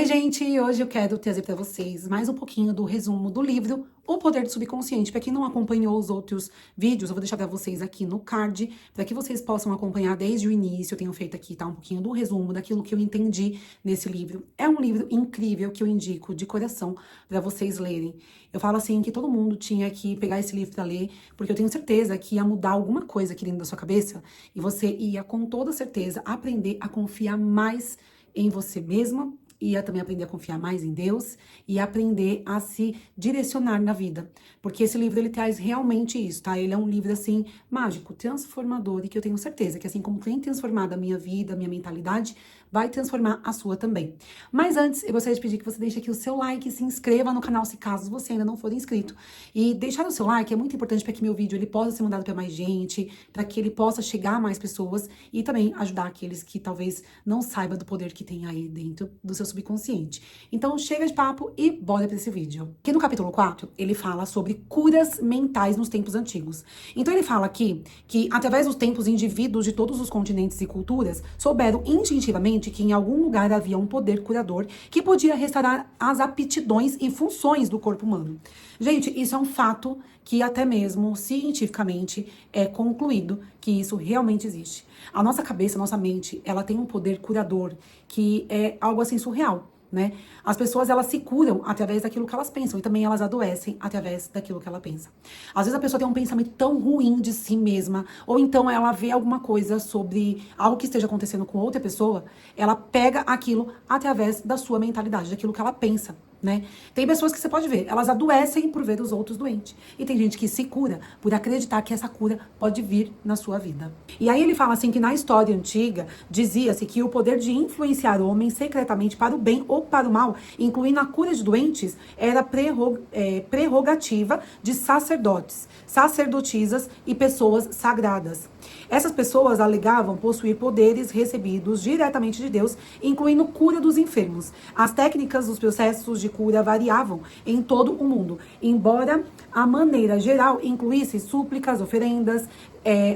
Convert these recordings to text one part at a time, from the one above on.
Oi, gente! Hoje eu quero trazer para vocês mais um pouquinho do resumo do livro O Poder do Subconsciente. Para quem não acompanhou os outros vídeos, eu vou deixar para vocês aqui no card, para que vocês possam acompanhar desde o início. Eu tenho feito aqui, tá? Um pouquinho do resumo daquilo que eu entendi nesse livro. É um livro incrível que eu indico de coração para vocês lerem. Eu falo assim que todo mundo tinha que pegar esse livro para ler, porque eu tenho certeza que ia mudar alguma coisa aqui dentro da sua cabeça e você ia, com toda certeza, aprender a confiar mais em você mesma, ia também aprender a confiar mais em Deus e aprender a se direcionar na vida. Porque esse livro, ele traz realmente isso, tá? Ele é um livro, assim, mágico, transformador, e que eu tenho certeza que, assim como tem transformado a minha vida, a minha mentalidade, vai transformar a sua também. Mas antes, eu gostaria de pedir que você deixe aqui o seu like, se inscreva no canal se caso você ainda não for inscrito. E deixar o seu like é muito importante para que meu vídeo ele possa ser mandado para mais gente, para que ele possa chegar a mais pessoas e também ajudar aqueles que talvez não saibam do poder que tem aí dentro do seu subconsciente. Então, chega de papo e bora para esse vídeo. Aqui no capítulo 4, ele fala sobre curas mentais nos tempos antigos. Então, ele fala aqui que, através dos tempos, indivíduos de todos os continentes e culturas souberam instintivamente que em algum lugar havia um poder curador que podia restaurar as aptidões e funções do corpo humano. Gente, isso é um fato que até mesmo cientificamente é concluído que isso realmente existe. A nossa cabeça, a nossa mente, ela tem um poder curador que é algo assim surreal, né? As pessoas, elas se curam através daquilo que elas pensam e também elas adoecem através daquilo que ela pensa. Às vezes a pessoa tem um pensamento tão ruim de si mesma, ou então ela vê alguma coisa sobre algo que esteja acontecendo com outra pessoa, ela pega aquilo através da sua mentalidade, daquilo que ela pensa, né? Tem pessoas que você pode ver, elas adoecem por ver os outros doentes. E tem gente que se cura por acreditar que essa cura pode vir na sua vida. E aí ele fala assim que na história antiga dizia-se que o poder de influenciar homens secretamente para o bem ou para o mal, incluindo a cura de doentes, era prerrogativa de sacerdotes, sacerdotisas e pessoas sagradas. Essas pessoas alegavam possuir poderes recebidos diretamente de Deus, incluindo cura dos enfermos. As técnicas dos processos de cura variavam em todo o mundo, embora a maneira geral incluísse súplicas, oferendas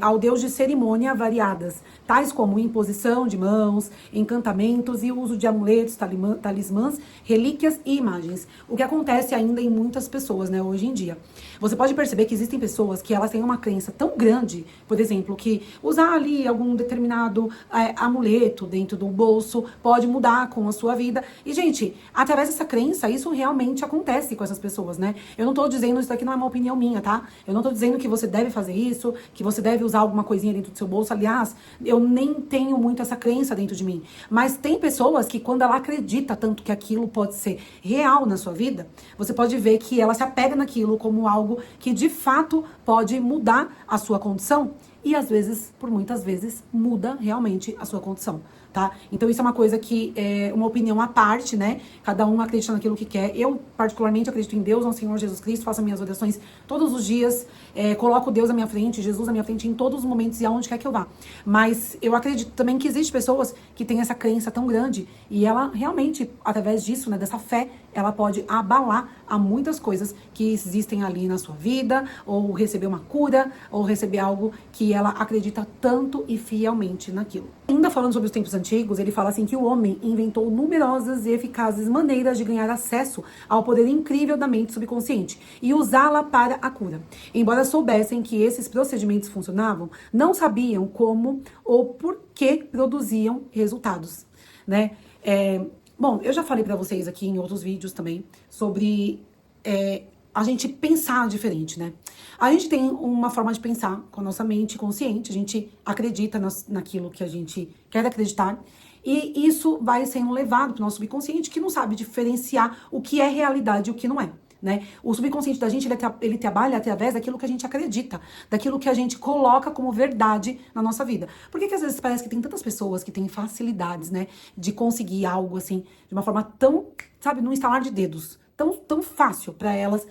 ao Deus de cerimônia variadas, tais como imposição de mãos, encantamentos e uso de amuletos, talismãs, relíquias e imagens. O que acontece ainda em muitas pessoas, né, hoje em dia. Você pode perceber que existem pessoas que elas têm uma crença tão grande, por exemplo, que usar ali algum determinado amuleto dentro do bolso pode mudar com a sua vida. E, gente, através dessa crença, isso realmente acontece com essas pessoas, né? Eu não tô dizendo, isso daqui não é uma opinião minha, tá? Eu não tô dizendo que você deve fazer isso, que você deve usar alguma coisinha dentro do seu bolso. Aliás, eu nem tenho muito essa crença dentro de mim. Mas tem pessoas que, quando ela acredita tanto que aquilo pode ser real na sua vida, você pode ver que ela se apega naquilo como algo que de fato pode mudar a sua condição e às vezes, por muitas vezes, muda realmente a sua condição, tá? Então isso é uma coisa que é uma opinião à parte, né? Cada um acredita naquilo que quer. Eu, particularmente, acredito em Deus, no Senhor Jesus Cristo, faço minhas orações todos os dias, coloco Deus à minha frente, Jesus à minha frente em todos os momentos e aonde quer que eu vá. Mas eu acredito também que existem pessoas que têm essa crença tão grande e ela realmente, através disso, né, dessa fé, ela pode abalar a muitas coisas que existem ali na sua vida, ou receber uma cura, ou receber algo que ela acredita tanto e fielmente naquilo. Ainda falando sobre os tempos antigos, ele fala assim que o homem inventou numerosas e eficazes maneiras de ganhar acesso ao poder incrível da mente subconsciente e usá-la para a cura. Embora soubessem que esses procedimentos funcionavam, não sabiam como ou por que produziam resultados, né? Bom, eu já falei pra vocês aqui em outros vídeos também sobre a gente pensar diferente, né? A gente tem uma forma de pensar com a nossa mente consciente, a gente acredita naquilo que a gente quer acreditar, e isso vai sendo levado pro nosso subconsciente, que não sabe diferenciar o que é realidade e o que não é, né? O subconsciente da gente, ele trabalha através daquilo que a gente acredita, daquilo que a gente coloca como verdade na nossa vida. Por que às vezes parece que tem tantas pessoas que têm facilidades, né, de conseguir algo assim, de uma forma tão, sabe, num estalar de dedos, tão fácil para elas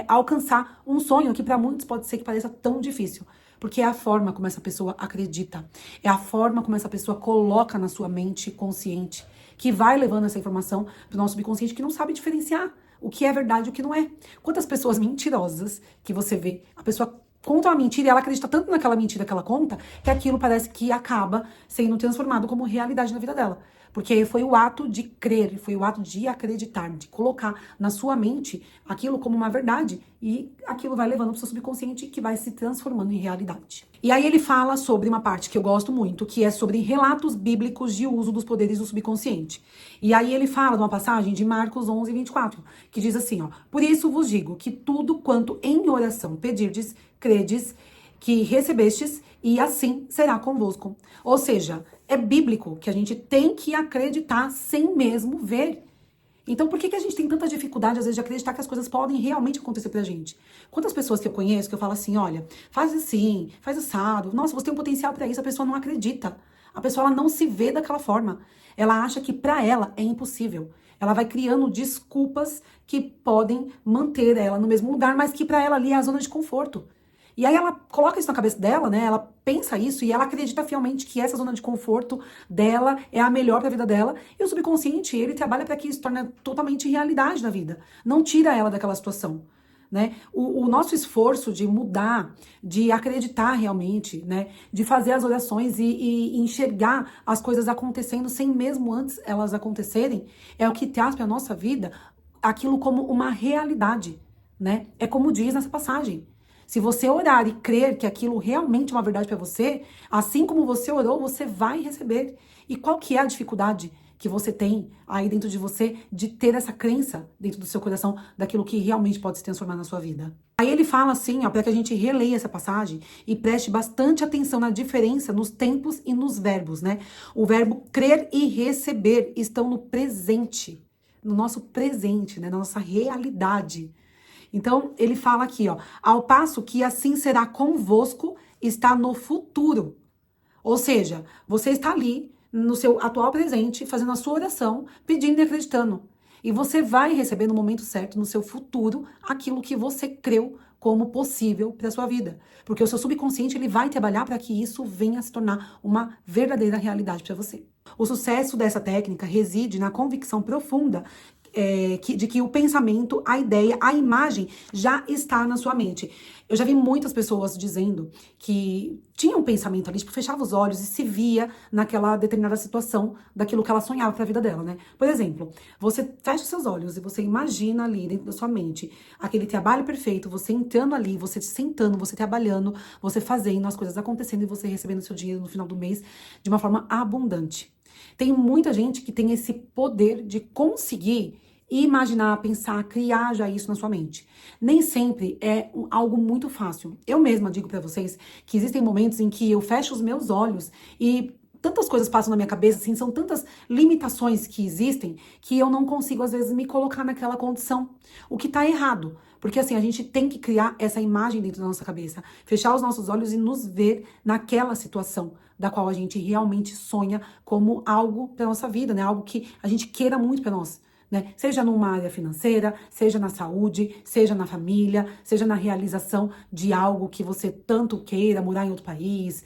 alcançar um sonho que para muitos pode ser que pareça tão difícil? Porque é a forma como essa pessoa acredita, é a forma como essa pessoa coloca na sua mente consciente, que vai levando essa informação pro nosso subconsciente, que não sabe diferenciar o que é verdade e o que não é. Quantas pessoas mentirosas que você vê, a pessoa conta uma mentira e ela acredita tanto naquela mentira que ela conta, que aquilo parece que acaba sendo transformado como realidade na vida dela. Porque foi o ato de crer, foi o ato de acreditar, de colocar na sua mente aquilo como uma verdade. E aquilo vai levando para o seu subconsciente, que vai se transformando em realidade. E aí ele fala sobre uma parte que eu gosto muito, que é sobre relatos bíblicos de uso dos poderes do subconsciente. E aí ele fala de uma passagem de Marcos 11:24, que diz assim, ó: por isso vos digo que tudo quanto em oração pedirdes, credes, que recebestes, e assim será convosco. Ou seja, é bíblico que a gente tem que acreditar sem mesmo ver. Então, por que a gente tem tanta dificuldade, às vezes, de acreditar que as coisas podem realmente acontecer pra gente? Quantas pessoas que eu conheço que eu falo assim, olha, faz assim, faz assado, nossa, você tem um potencial pra isso, a pessoa não acredita. A pessoa, ela não se vê daquela forma. Ela acha que pra ela é impossível. Ela vai criando desculpas que podem manter ela no mesmo lugar, mas que pra ela ali é a zona de conforto. E aí ela coloca isso na cabeça dela, né? Ela pensa isso e ela acredita fielmente que essa zona de conforto dela é a melhor para a vida dela. E o subconsciente, ele trabalha para que isso torne totalmente realidade na vida. Não tira ela daquela situação, né? O nosso esforço de mudar, de acreditar realmente, né? De fazer as orações e enxergar as coisas acontecendo sem mesmo antes elas acontecerem, é o que traz para a nossa vida aquilo como uma realidade, né? É como diz nessa passagem. Se você orar e crer que aquilo realmente é uma verdade para você, assim como você orou, você vai receber. E qual que é a dificuldade que você tem aí dentro de você de ter essa crença dentro do seu coração daquilo que realmente pode se transformar na sua vida? Aí ele fala assim, ó, para que a gente releia essa passagem e preste bastante atenção na diferença nos tempos e nos verbos, né? O verbo crer e receber estão no presente, no nosso presente, né? Na nossa realidade. Então, ele fala aqui, ó, ao passo que assim será convosco, está no futuro. Ou seja, você está ali, no seu atual presente, fazendo a sua oração, pedindo e acreditando. E você vai receber no momento certo, no seu futuro, aquilo que você creu como possível para a sua vida. Porque o seu subconsciente, ele vai trabalhar para que isso venha a se tornar uma verdadeira realidade para você. O sucesso dessa técnica reside na convicção profunda de que o pensamento, a ideia, a imagem já está na sua mente. Eu já vi muitas pessoas dizendo que tinha um pensamento ali, tipo, fechava os olhos e se via naquela determinada situação daquilo que ela sonhava para a vida dela, né? Por exemplo, você fecha os seus olhos e você imagina ali dentro da sua mente aquele trabalho perfeito, você entrando ali, você sentando, você trabalhando, você fazendo as coisas acontecendo e você recebendo seu dinheiro no final do mês de uma forma abundante. Tem muita gente que tem esse poder de conseguir imaginar, pensar, criar já isso na sua mente. Nem sempre é algo muito fácil. Eu mesma digo pra vocês que existem momentos em que eu fecho os meus olhos e tantas coisas passam na minha cabeça, assim, são tantas limitações que existem que eu não consigo, às vezes, me colocar naquela condição. O que tá errado. Porque, assim, a gente tem que criar essa imagem dentro da nossa cabeça. Fechar os nossos olhos e nos ver naquela situação da qual a gente realmente sonha como algo pra nossa vida, né? Algo que a gente queira muito pra nós. Né? Seja numa área financeira, seja na saúde, seja na família, seja na realização de algo que você tanto queira, morar em outro país,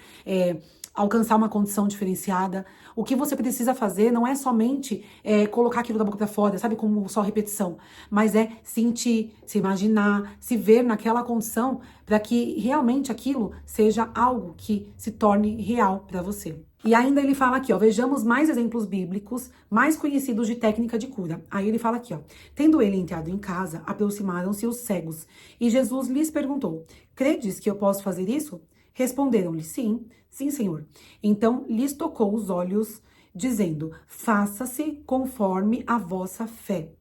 alcançar uma condição diferenciada. O que você precisa fazer não é somente colocar aquilo da boca pra fora, sabe, como só repetição, mas é sentir, se imaginar, se ver naquela condição para que realmente aquilo seja algo que se torne real para você. E ainda ele fala aqui, ó, vejamos mais exemplos bíblicos mais conhecidos de técnica de cura. Aí ele fala aqui, ó, tendo ele entrado em casa, aproximaram-se os cegos, e Jesus lhes perguntou, credes que eu posso fazer isso? Responderam-lhe, sim, sim, Senhor. Então lhes tocou os olhos, dizendo, faça-se conforme a vossa fé.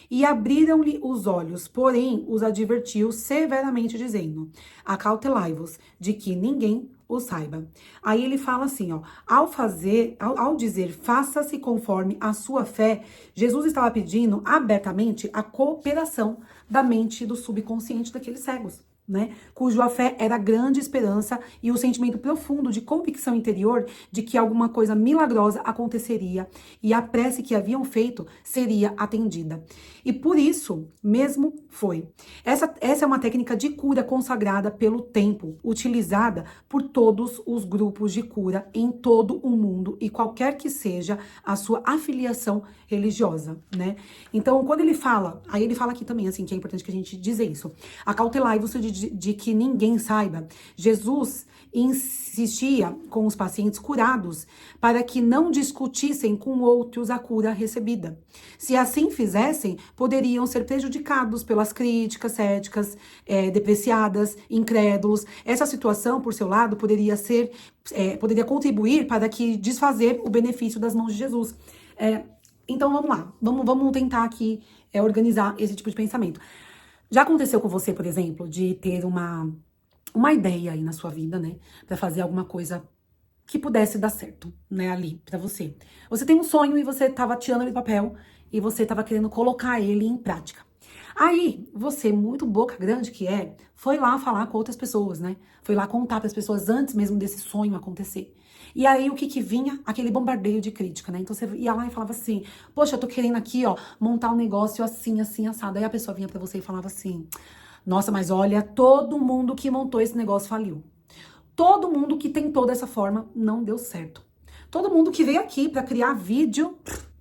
E abriram-lhe os olhos, porém os advertiu severamente, dizendo, acautelai-vos de que ninguém o saiba. Aí ele fala assim, ó, ao dizer faça-se conforme a sua fé, Jesus estava pedindo abertamente a cooperação da mente do subconsciente daqueles cegos, né? Cuja fé era a grande esperança e o sentimento profundo de convicção interior de que alguma coisa milagrosa aconteceria e a prece que haviam feito seria atendida. E por isso mesmo foi. Essa é uma técnica de cura consagrada pelo tempo, utilizada por todos os grupos de cura em todo o mundo e qualquer que seja a sua afiliação religiosa, né? Então, quando ele fala, aí ele fala aqui também, assim, que é importante que a gente dizer isso. Acautelai-vos de de que ninguém saiba. Jesus insistia com os pacientes curados para que não discutissem com outros a cura recebida. Se assim fizessem, poderiam ser prejudicados pelas críticas céticas, depreciadas, incrédulos. Essa situação, por seu lado, poderia contribuir para que desfazer o benefício das mãos de Jesus. Então vamos lá, vamos tentar aqui organizar esse tipo de pensamento. Já aconteceu com você, por exemplo, de ter uma ideia aí na sua vida, né, pra fazer alguma coisa que pudesse dar certo, né, ali pra você. Você tem um sonho e você tava tirando ele do papel e você tava querendo colocar ele em prática. Aí, você, muito boca grande que foi lá falar com outras pessoas, né? Foi lá contar para as pessoas antes mesmo desse sonho acontecer. E aí, o que vinha? Aquele bombardeio de crítica, né? Então, você ia lá e falava assim, poxa, eu tô querendo aqui, ó, montar um negócio assim, assim, assado. Aí a pessoa vinha pra você e falava assim, nossa, mas olha, todo mundo que montou esse negócio faliu. Todo mundo que tentou dessa forma não deu certo. Todo mundo que veio aqui pra criar vídeo,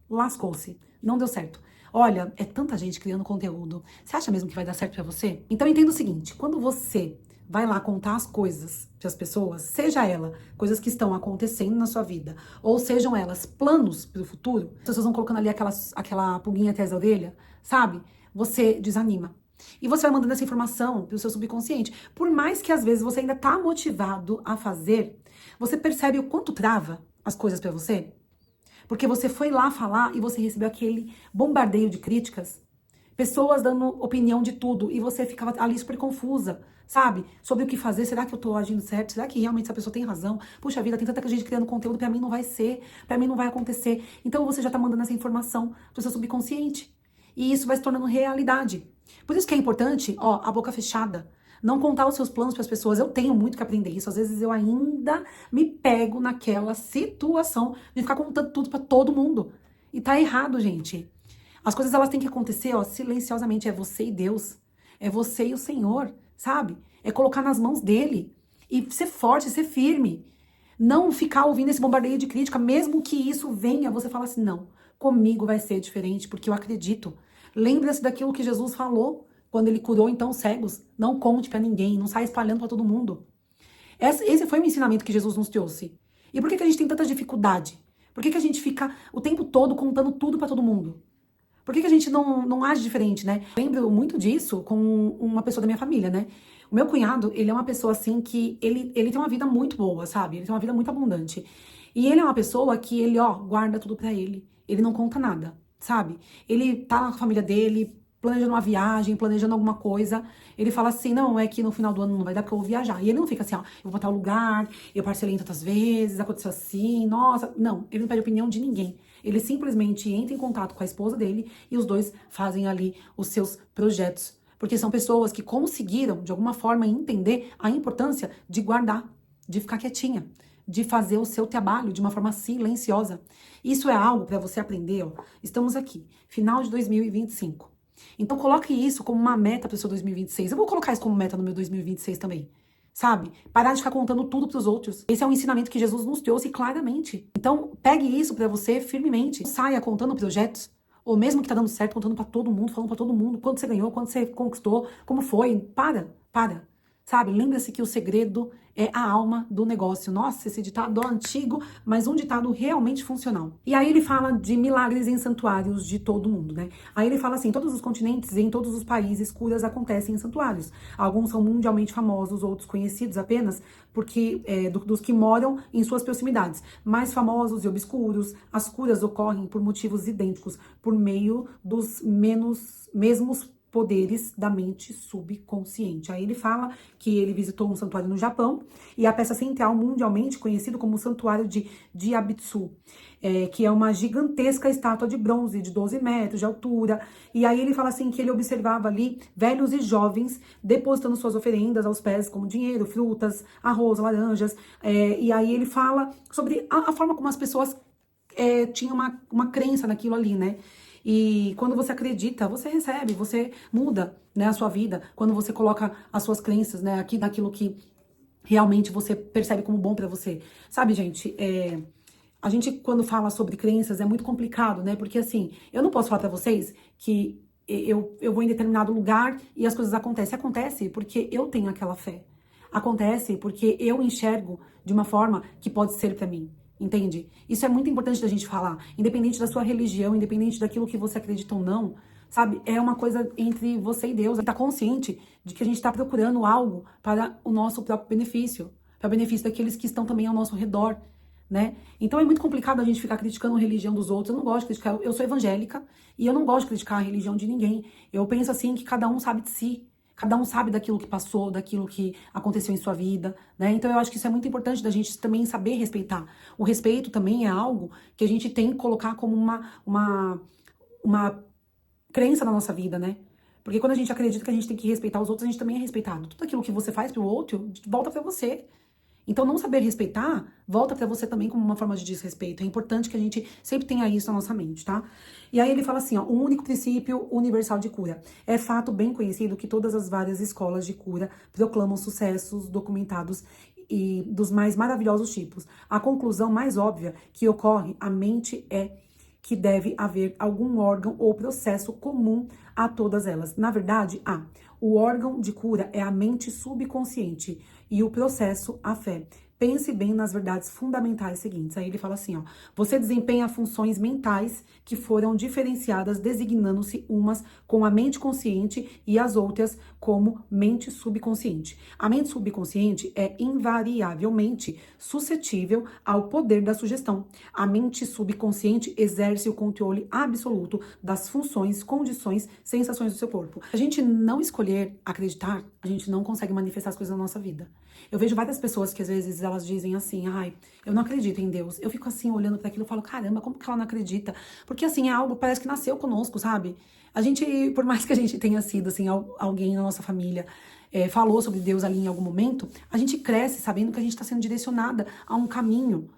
lascou-se. Não deu certo. Olha, é tanta gente criando conteúdo. Você acha mesmo que vai dar certo pra você? Então entenda o seguinte, quando você vai lá contar as coisas para as pessoas, seja ela coisas que estão acontecendo na sua vida, ou sejam elas planos para o futuro, as pessoas vão colocando ali aquela pulguinha atrás da orelha, sabe? Você desanima. E você vai mandando essa informação pro seu subconsciente. Por mais que às vezes você ainda tá motivado a fazer, você percebe o quanto trava as coisas pra você? Porque você foi lá falar e você recebeu aquele bombardeio de críticas, pessoas dando opinião de tudo, e você ficava ali super confusa, sabe? Sobre o que fazer, será que eu tô agindo certo? Será que realmente essa pessoa tem razão? Puxa vida, tem tanta gente criando conteúdo, pra mim não vai ser, pra mim não vai acontecer. Então você já tá mandando essa informação pro seu subconsciente. E isso vai se tornando realidade. Por isso que é importante, ó, a boca fechada. Não contar os seus planos para as pessoas. Eu tenho muito que aprender isso. Às vezes eu ainda me pego naquela situação de ficar contando tudo para todo mundo. E tá errado, gente. As coisas elas têm que acontecer, ó, silenciosamente. É você e Deus. É você e o Senhor, sabe? É colocar nas mãos dele. E ser forte, ser firme. Não ficar ouvindo esse bombardeio de crítica, mesmo que isso venha, você fala assim, não, comigo vai ser diferente, porque eu acredito. Lembra-se daquilo que Jesus falou quando ele curou então os cegos. Não conte pra ninguém, não saia espalhando pra todo mundo. Esse foi o ensinamento que Jesus nos trouxe. E por que a gente tem tanta dificuldade? Por que a gente fica o tempo todo contando tudo pra todo mundo? Por que a gente não age diferente, né? Eu lembro muito disso com uma pessoa da minha família, né? O meu cunhado, ele é uma pessoa assim que ele tem uma vida muito boa, sabe? Ele tem uma vida muito abundante. E ele é uma pessoa que ele, ó, guarda tudo pra ele. Ele não conta nada, sabe? Ele tá com a família dele, planejando uma viagem, planejando alguma coisa. Ele fala assim, não, é que no final do ano não vai dar porque eu vou viajar. E ele não fica assim, ó, eu vou pra tal lugar, eu parcelei em tantas vezes, aconteceu assim, nossa. Não, ele não pede opinião de ninguém. Ele simplesmente entra em contato com a esposa dele e os dois fazem ali os seus projetos. Porque são pessoas que conseguiram, de alguma forma, entender a importância de guardar, de ficar quietinha, de fazer o seu trabalho de uma forma silenciosa. Isso é algo para você aprender, ó. Estamos aqui, final de 2025. Então coloque isso como uma meta para o seu 2026. Eu vou colocar isso como meta no meu 2026 também. Sabe? Parar de ficar contando tudo pros outros. Esse é um ensinamento que Jesus nos trouxe claramente. Então, pegue isso pra você firmemente. Saia contando projetos, ou mesmo que tá dando certo, contando pra todo mundo, falando pra todo mundo quanto você ganhou, quanto você conquistou, como foi. Para. Sabe? Lembra-se que o segredo é a alma do negócio. Nossa, esse ditado é antigo, mas um ditado realmente funcional. E aí ele fala de milagres em santuários de todo mundo, né? Aí ele fala assim, em todos os continentes e em todos os países, curas acontecem em santuários. Alguns são mundialmente famosos, outros conhecidos apenas porque dos que moram em suas proximidades. Mais famosos e obscuros, as curas ocorrem por motivos idênticos, por meio dos mesmos poderes da mente subconsciente. Aí ele fala que ele visitou um santuário no Japão e a peça central mundialmente conhecido como o Santuário de Jiabitsu, que é uma gigantesca estátua de bronze de 12 metros de altura. E aí ele fala assim que ele observava ali velhos e jovens depositando suas oferendas aos pés, como dinheiro, frutas, arroz, laranjas. E aí ele fala sobre a forma como as pessoas tinham uma crença naquilo ali, né? E quando você acredita, você recebe, você muda, né, a sua vida. Quando você coloca as suas crenças, né, aqui naquilo que realmente você percebe como bom pra você. Sabe, gente, a gente quando fala sobre crenças é muito complicado, né? Porque assim, eu não posso falar pra vocês que eu vou em determinado lugar e as coisas acontecem. Acontece porque eu tenho aquela fé. Acontece porque eu enxergo de uma forma que pode ser pra mim. Entende? Isso é muito importante da gente falar. Independente da sua religião, independente daquilo que você acredita ou não, sabe? É uma coisa entre você e Deus. Tá consciente de que a gente tá procurando algo para o nosso próprio benefício, para o benefício daqueles que estão também ao nosso redor, né? Então é muito complicado a gente ficar criticando a religião dos outros. Eu não gosto de criticar. Eu sou evangélica e eu não gosto de criticar a religião de ninguém. Eu penso assim que cada um sabe de si. Cada um sabe daquilo que passou, daquilo que aconteceu em sua vida, né? Então eu acho que isso é muito importante da gente também saber respeitar. O respeito também é algo que a gente tem que colocar como uma crença na nossa vida, né? Porque quando a gente acredita que a gente tem que respeitar os outros, a gente também é respeitado. Tudo aquilo que você faz pro outro, volta pra você. Então, não saber respeitar, volta pra você também como uma forma de desrespeito. É importante que a gente sempre tenha isso na nossa mente, tá? E aí ele fala assim, ó, um único princípio universal de cura. É fato bem conhecido que todas as várias escolas de cura proclamam sucessos documentados e dos mais maravilhosos tipos. A conclusão mais óbvia que ocorre à mente é que deve haver algum órgão ou processo comum a todas elas. Na verdade, o órgão de cura é a mente subconsciente e o processo, a fé. Pense bem nas verdades fundamentais seguintes. Aí ele fala assim, ó, você desempenha funções mentais que foram diferenciadas, designando-se umas com a mente consciente e as outras como mente subconsciente. A mente subconsciente é invariavelmente suscetível ao poder da sugestão. A mente subconsciente exerce o controle absoluto das funções, condições, sensações do seu corpo. A gente não escolher acreditar, a gente não consegue manifestar as coisas na nossa vida. Eu vejo várias pessoas que às vezes elas dizem assim, ai, eu não acredito em Deus. Eu fico assim olhando para aquilo e falo, caramba, como que ela não acredita? Porque assim, é algo, parece que nasceu conosco, sabe? A gente, por mais que a gente tenha sido assim, alguém na nossa família falou sobre Deus ali em algum momento, a gente cresce sabendo que a gente está sendo direcionada a um caminho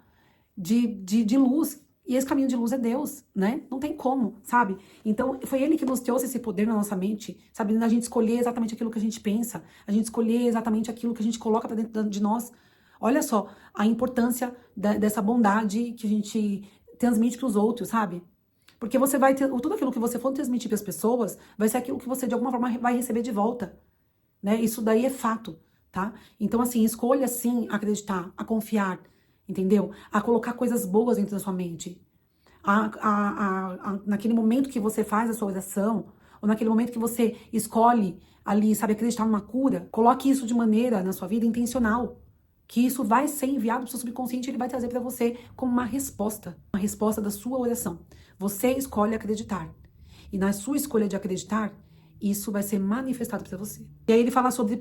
de luz. E esse caminho de luz é Deus, né? Não tem como, sabe? Então, foi Ele que nos trouxe esse poder na nossa mente, sabe? A gente escolher exatamente aquilo que a gente pensa, a gente escolher exatamente aquilo que a gente coloca pra dentro de nós. Olha só a importância dessa bondade que a gente transmite pros outros, sabe? Porque você vai ter, tudo aquilo que você for transmitir pras pessoas, vai ser aquilo que você de alguma forma vai receber de volta, né? Isso daí é fato, tá? Então, assim, escolha sim acreditar, a confiar, entendeu? A colocar coisas boas dentro da sua mente. Naquele momento que você faz a sua oração, ou naquele momento que você escolhe ali, sabe, acreditar numa cura, coloque isso de maneira na sua vida intencional. Que isso vai ser enviado para o seu subconsciente e ele vai trazer para você como uma resposta da sua oração. Você escolhe acreditar. E na sua escolha de acreditar, isso vai ser manifestado para você. E aí ele fala sobre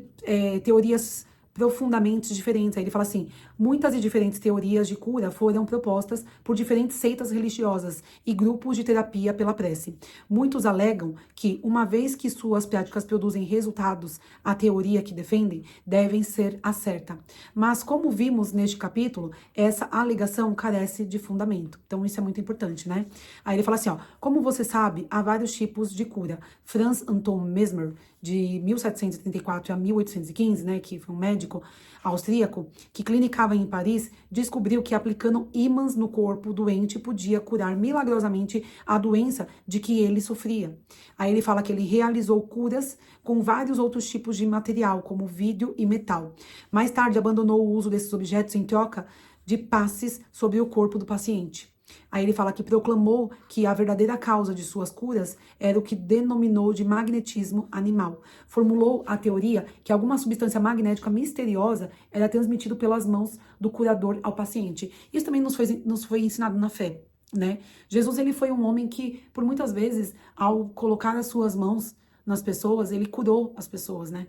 teorias profundamente diferentes. Aí ele fala assim, muitas e diferentes teorias de cura foram propostas por diferentes seitas religiosas e grupos de terapia pela prece. Muitos alegam que, uma vez que suas práticas produzem resultados, a teoria que defendem devem ser a certa. Mas, como vimos neste capítulo, essa alegação carece de fundamento. Então, isso é muito importante, né? Aí ele fala assim, ó, como você sabe, há vários tipos de cura. Franz Anton Mesmer, de 1734 a 1815, né, que foi um médico austríaco, que clinicava em Paris, descobriu que aplicando ímãs no corpo doente podia curar milagrosamente a doença de que ele sofria. Aí ele fala que ele realizou curas com vários outros tipos de material, como vidro e metal. Mais tarde abandonou o uso desses objetos em troca de passes sobre o corpo do paciente. Aí ele fala que proclamou que a verdadeira causa de suas curas era o que denominou de magnetismo animal. Formulou a teoria que alguma substância magnética misteriosa era transmitida pelas mãos do curador ao paciente. Isso também nos foi ensinado na fé, né? Jesus, ele foi um homem que, por muitas vezes, ao colocar as suas mãos nas pessoas, ele curou as pessoas, né?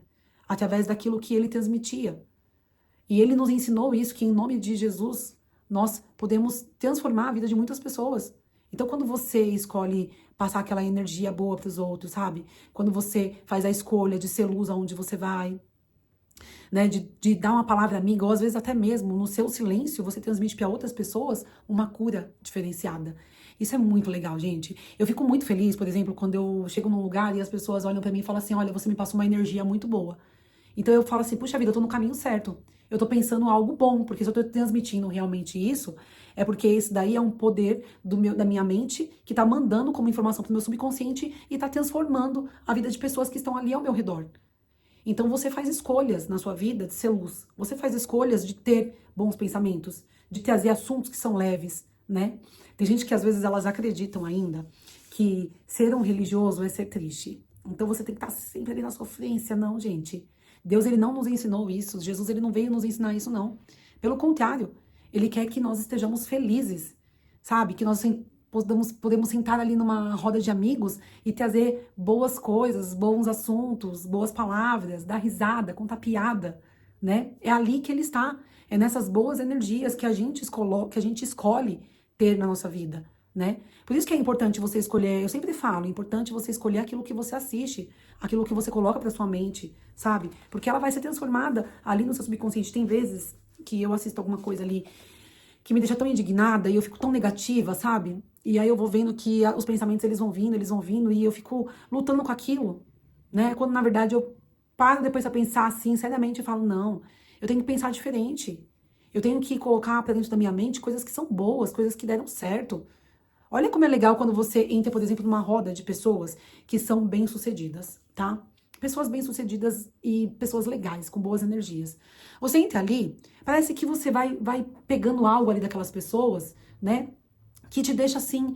Através daquilo que ele transmitia. E ele nos ensinou isso, que em nome de Jesus nós podemos transformar a vida de muitas pessoas. Então, quando você escolhe passar aquela energia boa para os outros, sabe? Quando você faz a escolha de ser luz aonde você vai, né? De dar uma palavra amiga, ou às vezes até mesmo no seu silêncio, você transmite para outras pessoas uma cura diferenciada. Isso é muito legal, gente. Eu fico muito feliz, por exemplo, quando eu chego num lugar e as pessoas olham para mim e falam assim, olha, você me passou uma energia muito boa. Então eu falo assim, puxa vida, eu tô no caminho certo. Eu tô pensando algo bom, porque se eu tô transmitindo realmente isso, É porque esse daí é um poder da minha mente que tá mandando como informação pro meu subconsciente e tá transformando a vida de pessoas que estão ali ao meu redor. Então você faz escolhas na sua vida de ser luz. Você faz escolhas de ter bons pensamentos, de trazer assuntos que são leves, né? Tem gente que às vezes elas acreditam ainda que ser um religioso é ser triste. Então você tem que estar sempre ali na sofrência. Não, gente. Deus, ele não nos ensinou isso. Jesus, ele não veio nos ensinar isso, não. Pelo contrário, ele quer que nós estejamos felizes, sabe? Que nós podemos sentar ali numa roda de amigos e trazer boas coisas, bons assuntos, boas palavras, dar risada, contar piada, né? É ali que ele está. É nessas boas energias que a gente escolhe ter na nossa vida, né? Por isso que é importante você escolher, eu sempre falo, é importante você escolher aquilo que você assiste, aquilo que você coloca pra sua mente, sabe? Porque ela vai ser transformada ali no seu subconsciente. Tem vezes que eu assisto alguma coisa ali que me deixa tão indignada e eu fico tão negativa, sabe? E aí eu vou vendo que os pensamentos eles vão vindo e eu fico lutando com aquilo, né? Quando na verdade eu paro depois pra pensar assim, seriamente, e falo, não, eu tenho que pensar diferente. Eu tenho que colocar pra dentro da minha mente coisas que são boas, coisas que deram certo. Olha como é legal quando você entra, por exemplo, numa roda de pessoas que são bem-sucedidas, tá? Pessoas bem-sucedidas e pessoas legais, com boas energias. Você entra ali, parece que você vai pegando algo ali daquelas pessoas, né? Que te deixa, assim,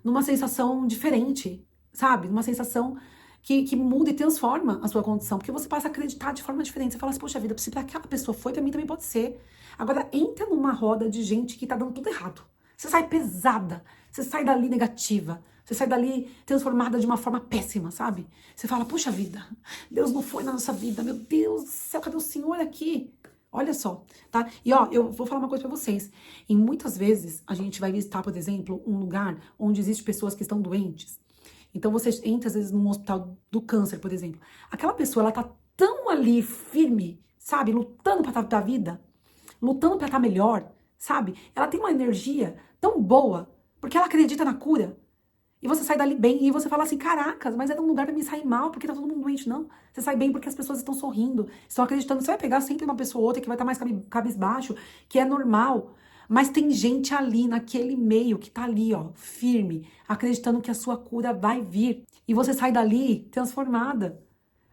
numa sensação diferente, sabe? Numa sensação que muda e transforma a sua condição. Porque você passa a acreditar de forma diferente. Você fala assim, poxa vida, se pra aquela pessoa foi, pra mim também pode ser. Agora, entra numa roda de gente que tá dando tudo errado. Você sai pesada, você sai dali negativa, você sai dali transformada de uma forma péssima, sabe? Você fala, puxa vida, Deus não foi na nossa vida, meu Deus do céu, cadê o Senhor aqui? Olha só, tá? E ó, eu vou falar uma coisa pra vocês. E muitas vezes a gente vai visitar, por exemplo, um lugar onde existem pessoas que estão doentes. Então você entra às vezes num hospital do câncer, por exemplo. Aquela pessoa, ela tá tão ali firme, sabe? Lutando pra estar da vida, lutando pra estar melhor, sabe? Ela tem uma energia tão boa, porque ela acredita na cura. E você sai dali bem e você fala assim, caracas, mas é um lugar pra mim sair mal, porque tá todo mundo doente, não. Você sai bem porque as pessoas estão sorrindo, estão acreditando. Você vai pegar sempre uma pessoa ou outra que vai estar mais cabisbaixo, que é normal. Mas tem gente ali, naquele meio, que tá ali, ó, firme, acreditando que a sua cura vai vir. E você sai dali transformada.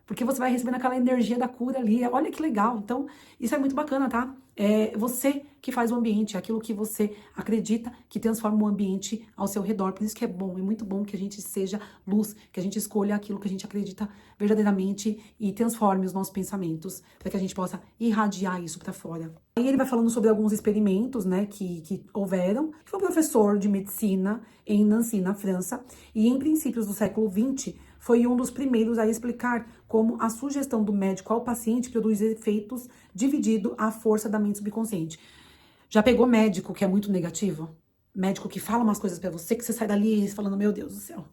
Porque você vai recebendo aquela energia da cura ali. Olha que legal. Então, isso é muito bacana, tá? É você que faz o ambiente, é aquilo que você acredita que transforma o ambiente ao seu redor. Por isso que é bom, é muito bom que a gente seja luz, que a gente escolha aquilo que a gente acredita verdadeiramente e transforme os nossos pensamentos, para que a gente possa irradiar isso para fora. Aí ele vai falando sobre alguns experimentos, né, que houveram. Foi um professor de medicina em Nancy, na França, e em princípios do século XX, foi um dos primeiros a explicar como a sugestão do médico ao paciente produz efeitos dividido à força da mente subconsciente. Já pegou médico que é muito negativo? Médico que fala umas coisas pra você que você sai dali falando, meu Deus do céu,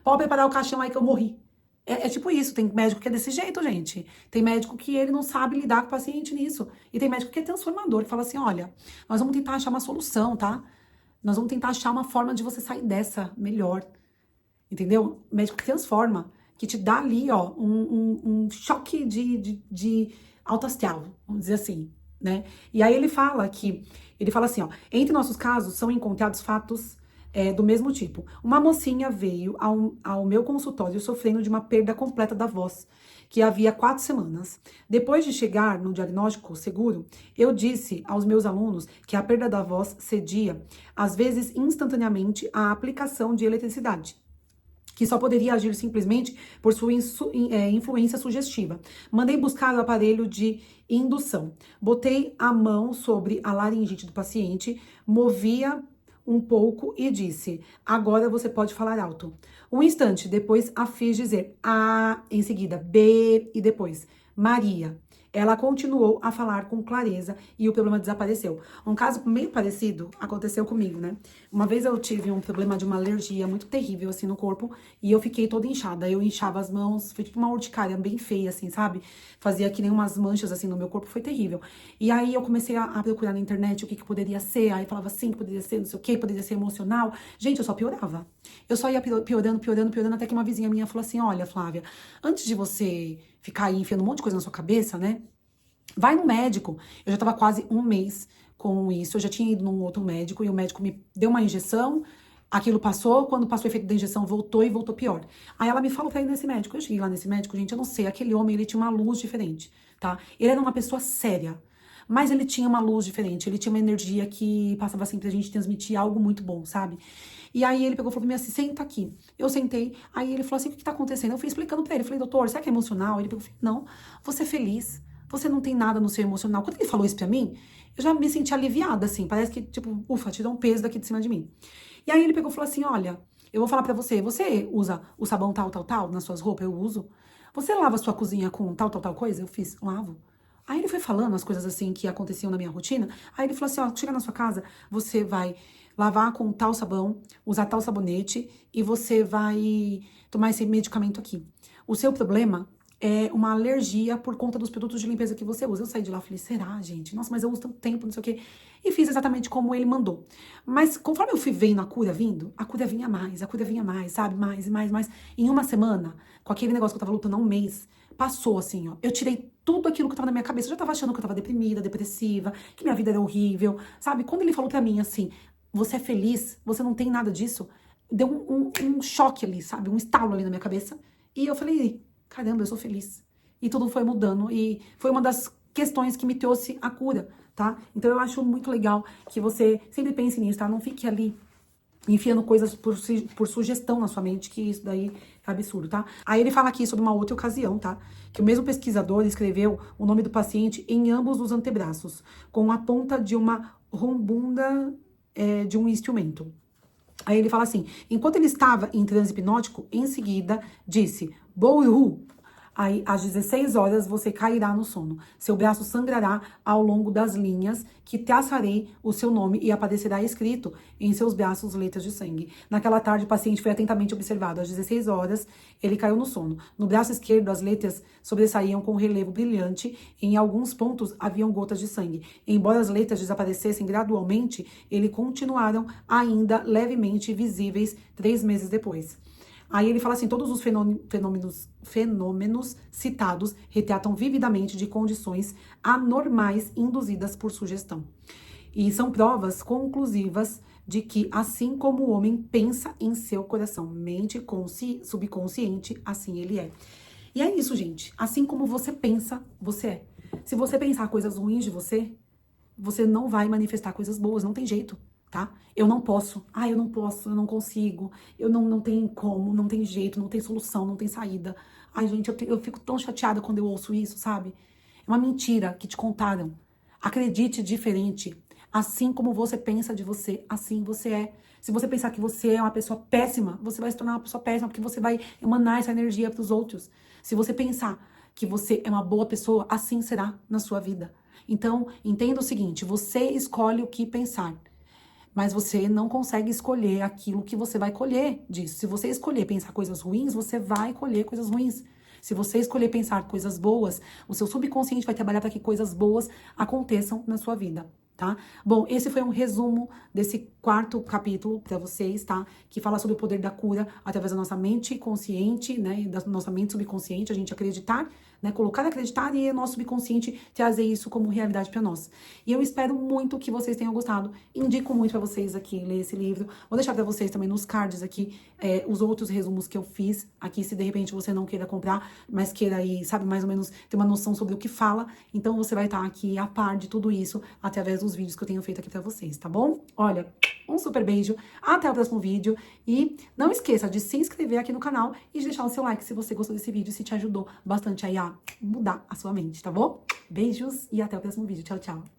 pode preparar o caixão aí que eu morri. É tipo isso, tem médico que é desse jeito, gente. Tem médico que ele não sabe lidar com o paciente nisso. E tem médico que é transformador, que fala assim, olha, nós vamos tentar achar uma solução, tá? Nós vamos tentar achar uma forma de você sair dessa melhor. Entendeu? Médico que transforma, que te dá ali, ó, um choque de alto astral, vamos dizer assim, né? E aí ele fala assim, ó, entre nossos casos são encontrados fatos do mesmo tipo. Uma mocinha veio ao meu consultório sofrendo de uma perda completa da voz, que havia 4 semanas. Depois de chegar no diagnóstico seguro, eu disse aos meus alunos que a perda da voz cedia, às vezes instantaneamente, à aplicação de eletricidade, que só poderia agir simplesmente por sua influência sugestiva. Mandei buscar o aparelho de indução. Botei a mão sobre a laringite do paciente, movia um pouco e disse, agora você pode falar alto. Um instante depois a fiz dizer A, em seguida B e depois Maria. Ela continuou a falar com clareza e o problema desapareceu. Um caso meio parecido aconteceu comigo, né? Uma vez eu tive um problema de uma alergia muito terrível, assim, no corpo, e eu fiquei toda inchada. Eu inchava as mãos, foi tipo uma urticária bem feia, assim, sabe? Fazia que nem umas manchas, assim, no meu corpo, foi terrível. E aí eu comecei a procurar na internet o que poderia ser, aí falava assim, que poderia ser não sei o que, poderia ser emocional. Gente, eu só piorava. Eu só ia piorando, até que uma vizinha minha falou assim, olha, Flávia, antes de você ficar aí enfiando um monte de coisa na sua cabeça, né? Vai no médico. Eu já tava quase um mês com isso. Eu já tinha ido num outro médico e o médico me deu uma injeção. Aquilo passou, quando passou o efeito da injeção, voltou e voltou pior. Aí ela me falou pra ir nesse médico. Eu cheguei lá nesse médico, gente, eu não sei, aquele homem, ele tinha uma luz diferente, tá? Ele era uma pessoa séria, mas ele tinha uma luz diferente, ele tinha uma energia que passava assim pra gente transmitir algo muito bom, sabe? E aí ele pegou e falou pra mim assim, senta aqui. Eu sentei, aí ele falou assim, o que tá acontecendo? Eu fui explicando pra ele, falei, doutor, será que é emocional? Ele pegou e falou, não, você é feliz, você não tem nada no seu emocional. Quando ele falou isso pra mim, eu já me senti aliviada, assim, parece que, tipo, ufa, tirou um peso daqui de cima de mim. E aí ele pegou e falou assim, olha, eu vou falar pra você, você usa o sabão tal, tal, tal nas suas roupas? Eu uso. Você lava a sua cozinha com tal, tal, tal coisa? Eu fiz, lavo. Aí ele foi falando as coisas assim que aconteciam na minha rotina. Aí ele falou assim, ó, chega na sua casa, você vai lavar com tal sabão, usar tal sabonete e você vai tomar esse medicamento aqui. O seu problema é uma alergia por conta dos produtos de limpeza que você usa. Eu saí de lá e falei, será, gente? Nossa, mas eu uso tanto tempo, não sei o quê. E fiz exatamente como ele mandou. Mas conforme eu fui vendo a cura vindo, a cura vinha mais, sabe? Mais e mais, mais. Em uma semana, com aquele negócio que eu tava lutando há um mês, passou assim, ó. Eu tirei tudo aquilo que tava na minha cabeça. Eu já tava achando que eu tava deprimida, depressiva, que minha vida era horrível, sabe? Quando ele falou pra mim assim, você é feliz, você não tem nada disso, deu um choque ali, sabe? Um estalo ali na minha cabeça. E eu falei, caramba, eu sou feliz. E tudo foi mudando. E foi uma das questões que me trouxe a cura, tá? Então eu acho muito legal que você sempre pense nisso, tá? Não fique ali enfiando coisas por sugestão na sua mente, que isso daí é absurdo, tá? Aí ele fala aqui sobre uma outra ocasião, tá? Que o mesmo pesquisador escreveu o nome do paciente em ambos os antebraços, com a ponta de uma rombunda de um instrumento. Aí ele fala assim, enquanto ele estava em transe hipnótico, em seguida disse, Boihu. Aí, às 16 horas, você cairá no sono. Seu braço sangrará ao longo das linhas que traçarei o seu nome e aparecerá escrito em seus braços letras de sangue. Naquela tarde, o paciente foi atentamente observado. Às 16 horas, ele caiu no sono. No braço esquerdo, as letras sobressaíam com relevo brilhante e em alguns pontos haviam gotas de sangue. Embora as letras desaparecessem gradualmente, eles continuaram ainda levemente visíveis 3 meses depois. Aí ele fala assim, todos os fenômenos citados retratam vividamente de condições anormais induzidas por sugestão. E são provas conclusivas de que, assim como o homem pensa em seu coração, mente subconsciente, assim ele é. E é isso, gente. Assim como você pensa, você é. Se você pensar coisas ruins de você, você não vai manifestar coisas boas, não tem jeito. Tá? Eu não posso, eu não posso, eu não consigo, eu não tenho como, não tem jeito, não tem solução, não tem saída. Ai, gente, eu fico tão chateada quando eu ouço isso, sabe? É uma mentira que te contaram. Acredite diferente. Assim como você pensa de você, assim você é. Se você pensar que você é uma pessoa péssima, você vai se tornar uma pessoa péssima, porque você vai emanar essa energia para os outros. Se você pensar que você é uma boa pessoa, assim será na sua vida. Então, entenda o seguinte, você escolhe o que pensar. Mas você não consegue escolher aquilo que você vai colher disso. Se você escolher pensar coisas ruins, você vai colher coisas ruins. Se você escolher pensar coisas boas, o seu subconsciente vai trabalhar para que coisas boas aconteçam na sua vida, tá? Bom, esse foi um resumo desse 4º capítulo para vocês, tá? Que fala sobre o poder da cura através da nossa mente consciente, né? Da nossa mente subconsciente, a gente acreditar, né? Colocar acreditar e o nosso subconsciente trazer isso como realidade para nós. E eu espero muito que vocês tenham gostado. Indico muito para vocês aqui ler esse livro. Vou deixar para vocês também nos cards aqui os outros resumos que eu fiz aqui, se de repente você não queira comprar, mas queira aí, sabe, mais ou menos ter uma noção sobre o que fala. Então você vai estar aqui a par de tudo isso através dos vídeos que eu tenho feito aqui para vocês, tá bom? Olha, um super beijo, até o próximo vídeo e não esqueça de se inscrever aqui no canal e de deixar o seu like se você gostou desse vídeo, se te ajudou bastante aí a mudar a sua mente, tá bom? Beijos e até o próximo vídeo. Tchau, tchau!